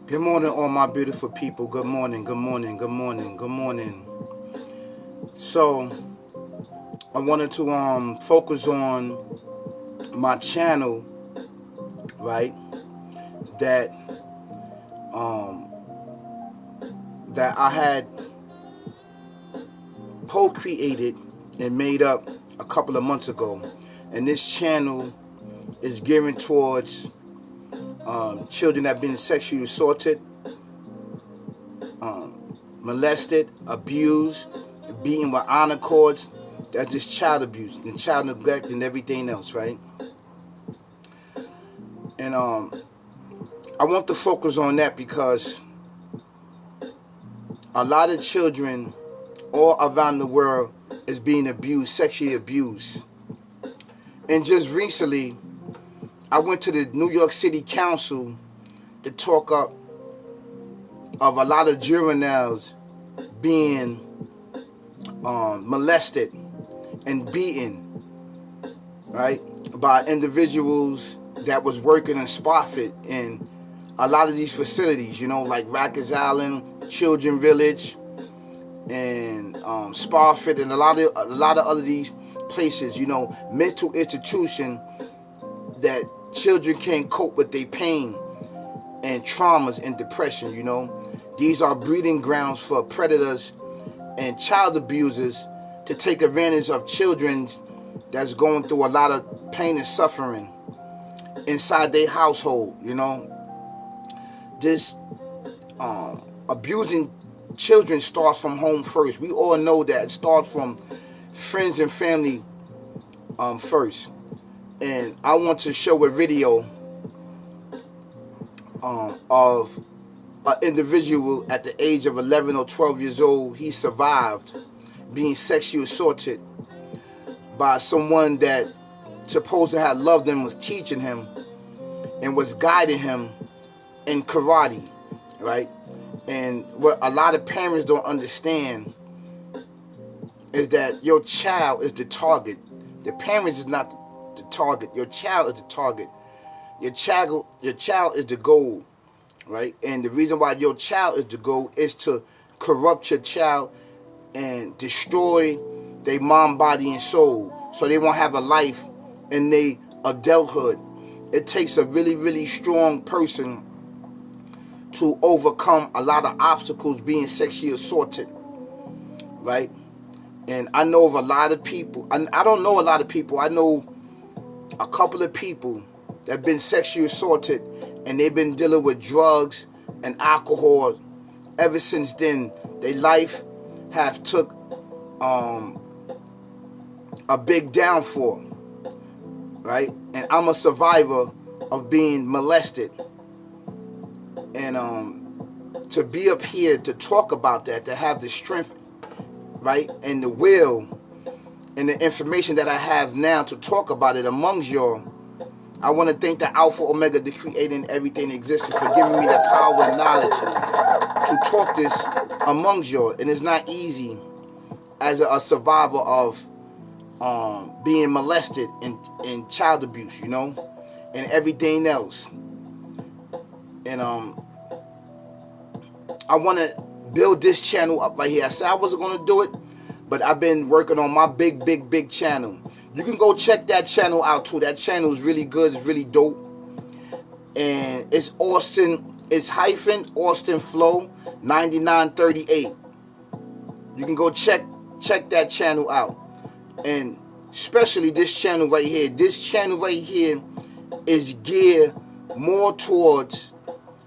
Good morning, all my beautiful people. Good morning, good morning, good morning, good morning. So, I wanted to focus on my channel, right? That um that I had co-created and made up a couple of months ago. And this channel is geared towards children that have been sexually assaulted, molested, abused, beaten with honor cords. That's just child abuse and child neglect and everything else, right? And I want to focus on that because a lot of children all around the world is being abused, sexually abused. And just recently, I went to the New York City Council to talk up of a lot of juveniles being molested and beaten, right, by individuals that was working in Spofford and a lot of these facilities, like Rikers Island, Children Village, and Spofford, and a lot of other these places, mental institution that children can't cope with their pain and traumas and depression. These are breeding grounds for predators and child abusers to take advantage of children that's going through a lot of pain and suffering inside their household. This abusing children starts from home first. We all know that it starts from friends and family first. And I want to show a video of an individual at the age of 11 or 12 years old. He survived being sexually assaulted by someone that supposed to have loved him, was teaching him, and was guiding him in karate, right? And what a lot of parents don't understand is that your child is the target. The parents is not the target. Your child is the target. Your child is the goal, right? And the reason why your child is the goal is to corrupt your child and destroy their mind, body, and soul, so they won't have a life in their adulthood. It takes a really, really strong person to overcome a lot of obstacles being sexually assaulted, right? And I know of a lot of people. I don't know a lot of people. I know a couple of people that have been sexually assaulted, and they've been dealing with drugs and alcohol ever since then. Their life have took a big downfall, right? And I'm a survivor of being molested. And to be up here to talk about that, to have the strength, right, and the will and the information that I have now to talk about it amongst y'all, I want to thank the Alpha Omega, the creating everything existing, for giving me the power and knowledge to talk this amongst y'all. And it's not easy as a survivor of being molested and child abuse, and everything else. And I want to build this channel up right here. I said I wasn't going to do it, but I've been working on my big channel. You can go check that channel out too. That channel is really good. It's really dope. And it's Austin Flow 9938. You can go check that channel out. And especially this channel right here. This channel right here is geared more towards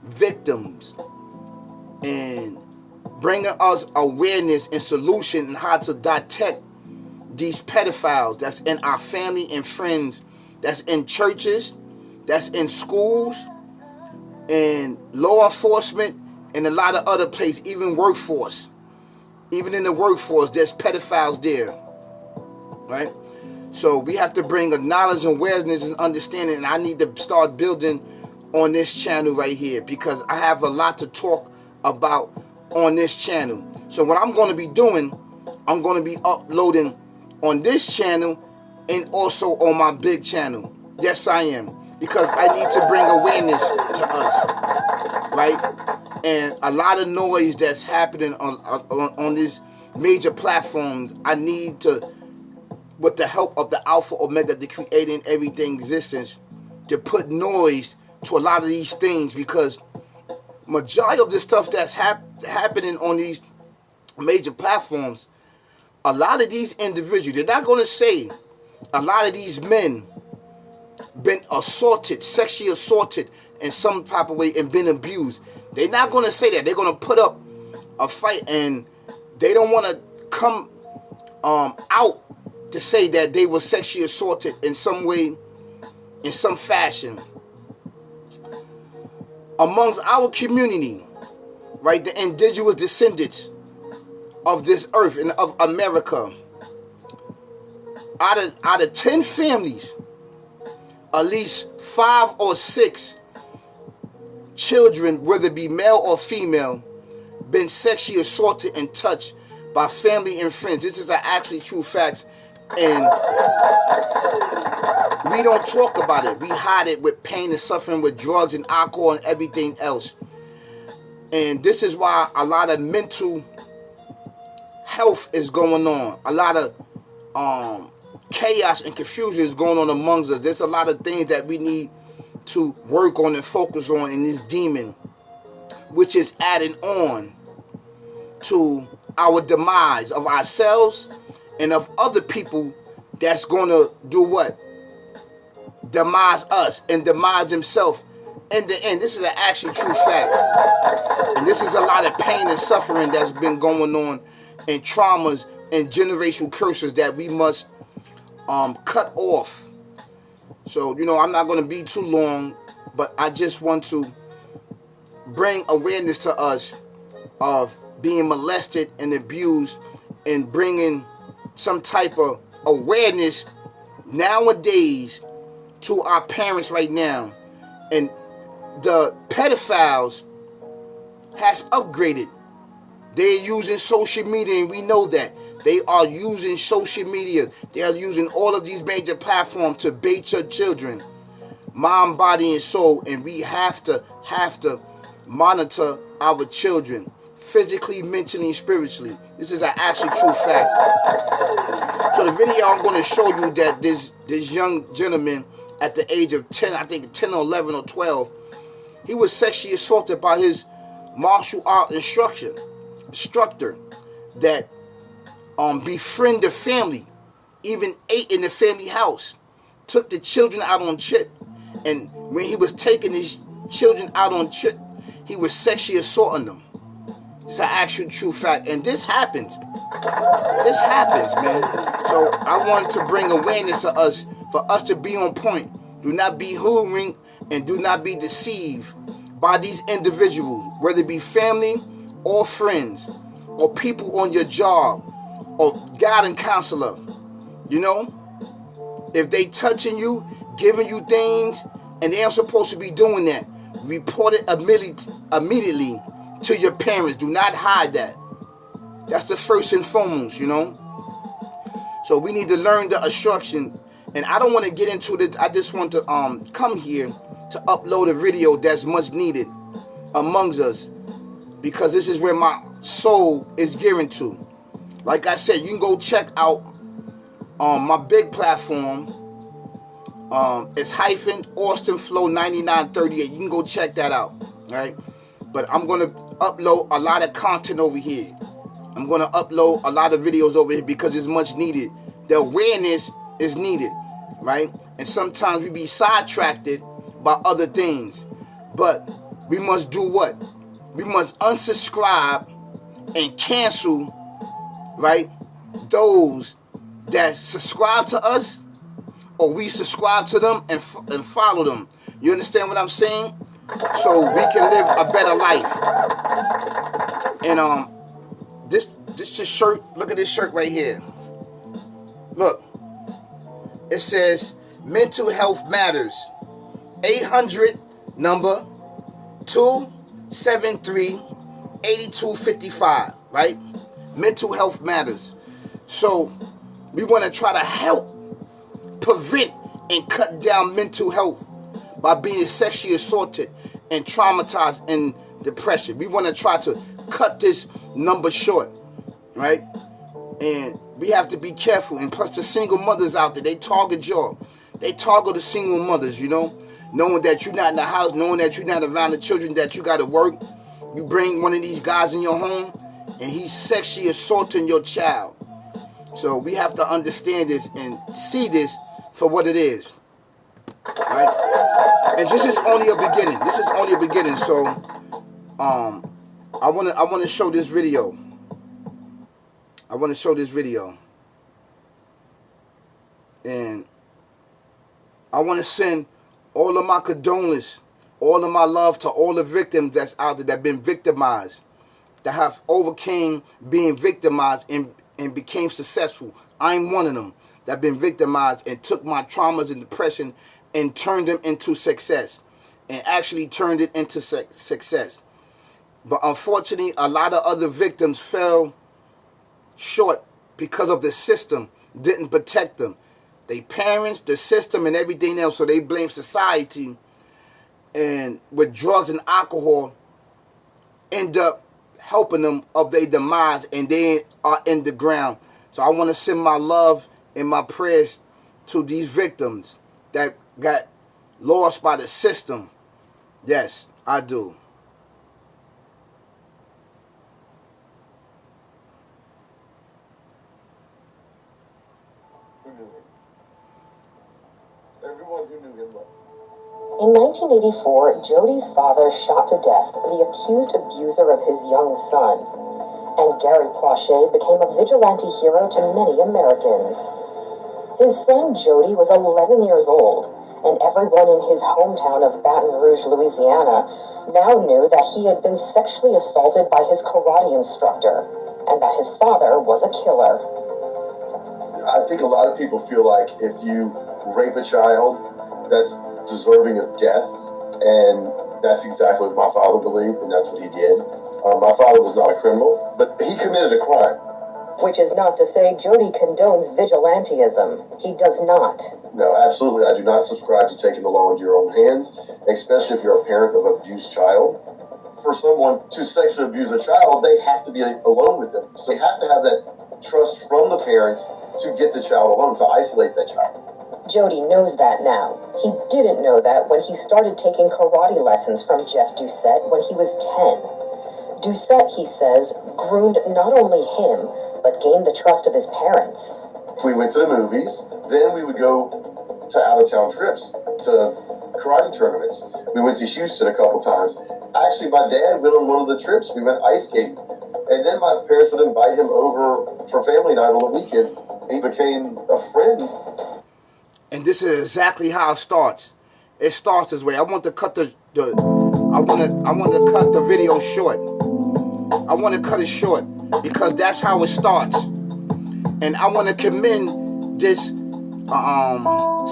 victims and bringing us awareness and solution and how to detect these pedophiles that's in our family and friends, that's in churches, that's in schools, and law enforcement, and a lot of other places, even workforce. Even in the workforce, there's pedophiles there, right? So we have to bring a knowledge and awareness and understanding, and I need to start building on this channel right here because I have a lot to talk about on this channel. So what I'm going to be doing, I'm going to be uploading on this channel and also on my big channel. Yes, I am. Because I need to bring awareness to us, right? And a lot of noise that's happening on these major platforms. I need to, with the help of the Alpha Omega, the creating everything existence, to put noise to a lot of these things, because majority of the stuff that's happening on these major platforms, a lot of these individuals, they're not going to say a lot of these men been assaulted, sexually assaulted in some type of way and been abused. They're not going to say that. They're going to put up a fight, and they don't want to come out to say that they were sexually assaulted in some way, in some fashion. Amongst our community, right, the indigenous descendants of this earth and of America, out of 10 families, at least 5 or 6 children, whether it be male or female, been sexually assaulted and touched by family and friends. This is actually true facts, and we don't talk about it. We hide it with pain and suffering, with drugs and alcohol and everything else. And this is why a lot of mental health is going on. A lot of chaos and confusion is going on amongst us. There's a lot of things that we need to work on and focus on in this demon, which is adding on to our demise of ourselves and of other people that's going to do what? Demise us and demise themselves. In the end, this is an actually true fact. And this is a lot of pain and suffering that's been going on, and traumas and generational curses that we must cut off. So, I'm not going to be too long, but I just want to bring awareness to us of being molested and abused, and bringing some type of awareness nowadays to our parents right now. And the pedophiles has upgraded. They're using social media, and we know that. They are using social media. They are using all of these major platforms to bait your children, mind, body, and soul. And we have to monitor our children physically, mentally, and spiritually. This is an actually true fact. So the video I'm going to show you that this young gentleman at the age of 10, I think 10 or 11 or 12, he was sexually assaulted by his martial art instructor that befriend the family, even ate in the family house, took the children out on trip, and when he was taking his children out on trip, he was sexually assaulting them. It's an actual true fact, and this happens. This happens, man. So I want to bring awareness to us, for us to be on point. Do not be hoovering, and do not be deceived by these individuals, whether it be family or friends or people on your job or guidance counselor. If they touching you, giving you things, and they aren't supposed to be doing that, report it immediately to your parents. Do not hide that. That's the first and foremost, So we need to learn the instruction. And I don't want to get into this. I just want to come here to upload a video that's much needed amongst us, because this is where my soul is gearing to. Like I said, you can go check out my big platform. It's Austin Flow 9938. You can go check that out, right? But I'm going to upload a lot of content over here. I'm going to upload a lot of videos over here because it's much needed. The awareness is needed, right? And sometimes we be sidetracked by other things. But we must do what? We must unsubscribe and cancel, right, those that subscribe to us, or we subscribe to them and follow them. You understand what I'm saying? So we can live a better life. And this shirt, look at this shirt right here. Look. It says mental health matters. 800 number 273-8255, right? Mental health matters. So we want to try to help prevent and cut down mental health by being sexually assaulted and traumatized and depression. We want to try to cut this number short, right? And we have to be careful. And plus the single mothers out there, they target y'all. They target the single mothers, you know, knowing that you're not in the house, knowing that you're not around the children, that you got to work. You bring one of these guys in your home and he's sexually assaulting your child. So we have to understand this and see this for what it is, right? And this is only a beginning. This is only a beginning. So I want to show this video. I want to show this video. And I want to send all of my condolences, all of my love to all the victims that's out there that have been victimized, that have overcame being victimized and became successful. I'm one of them that have been victimized and took my traumas and depression and turned them into success, and actually turned it into success. But unfortunately, a lot of other victims fell short because of the system didn't protect them. They parents, the system, and everything else, so they blame society, and with drugs and alcohol end up helping them of their demise, and they are in the ground. So I want to send my love and my prayers to these victims that got lost by the system. Yes, I do. Everyone who knew him loved him. In 1984, Jody's father shot to death the accused abuser of his young son, and Gary Plauché became a vigilante hero to many Americans. His son Jody was 11 years old, and everyone in his hometown of Baton Rouge, Louisiana, now knew that he had been sexually assaulted by his karate instructor, and that his father was a killer. I think a lot of people feel like if you rape a child, that's deserving of death, and that's exactly what my father believed, and that's what he did. My father was not a criminal, but he committed a crime. Which is not to say Jody condones vigilantism. He does not. No, absolutely. I do not subscribe to taking the law into your own hands, especially if you're a parent of an abused child. For someone to sexually abuse a child, they have to be alone with them. So they have to have that trust from the parents to get the child alone, to isolate that child. Jody knows that now. He didn't know that when he started taking karate lessons from Jeff Doucette when he was 10. Doucette, he says, groomed not only him, but gained the trust of his parents. We went to the movies, then we would go to out-of-town trips, to karate tournaments. We went to Houston a couple times. Actually, my dad went on one of the trips. We went ice skating. And then my parents would invite him over for family night on the weekends. He became a friend. And this is exactly how it starts. It starts this way. I want to cut the video short. I want to cut it short because that's how it starts. And I want to commend this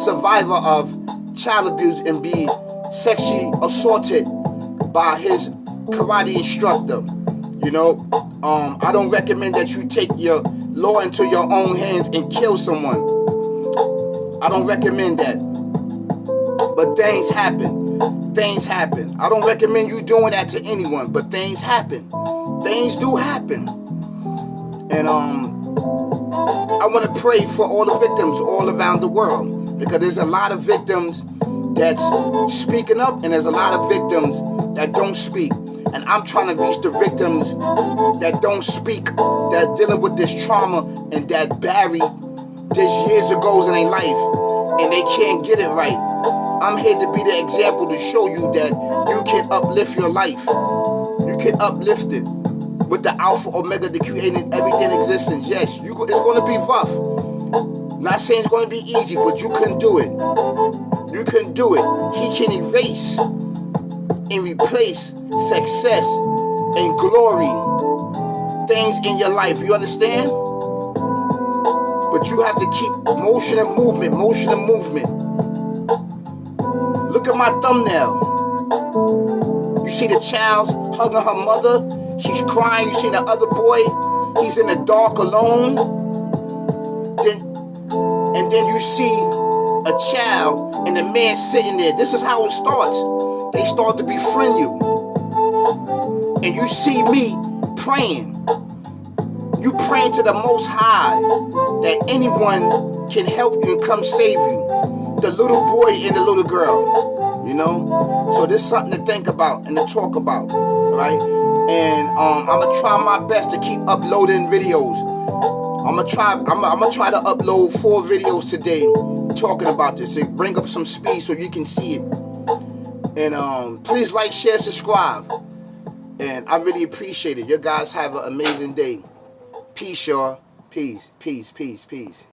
survivor of child abuse and be sexually assaulted by his karate instructor. You know, I don't recommend that you take your law into your own hands and kill someone. I don't recommend that. But things happen. Things happen. I don't recommend you doing that to anyone, but things happen. Things do happen. And I want to pray for all the victims all around the world, because there's a lot of victims that's speaking up and there's a lot of victims that don't speak. And I'm trying to reach the victims that don't speak, that dealing with this trauma and that buried this years ago in their life and they can't get it right. I'm here to be the example to show you that you can uplift your life. You can uplift it with the Alpha Omega, the creating everything existence. Yes, it's going to be rough. Not saying it's going to be easy, but you can do it. You can do it. He can erase and replace success and glory, things in your life. You understand? But you have to keep motion and movement, motion and movement. Look at my thumbnail. You see the child hugging her mother. She's crying. You see the other boy. He's in the dark alone. Then you see a child and the man sitting there. This is how it starts. They start to befriend you. and you see me praying, you praying to the Most High that anyone can help you and come save you. The little boy and the little girl, you know. So this is something to think about and to talk about, right? And I'm gonna try my best to keep uploading videos. I'm gonna try to upload 4 videos today talking about this and bring up some speed so you can see it. And please like, share, subscribe. And I really appreciate it. You guys have an amazing day. Peace, y'all. Peace, peace, peace, peace.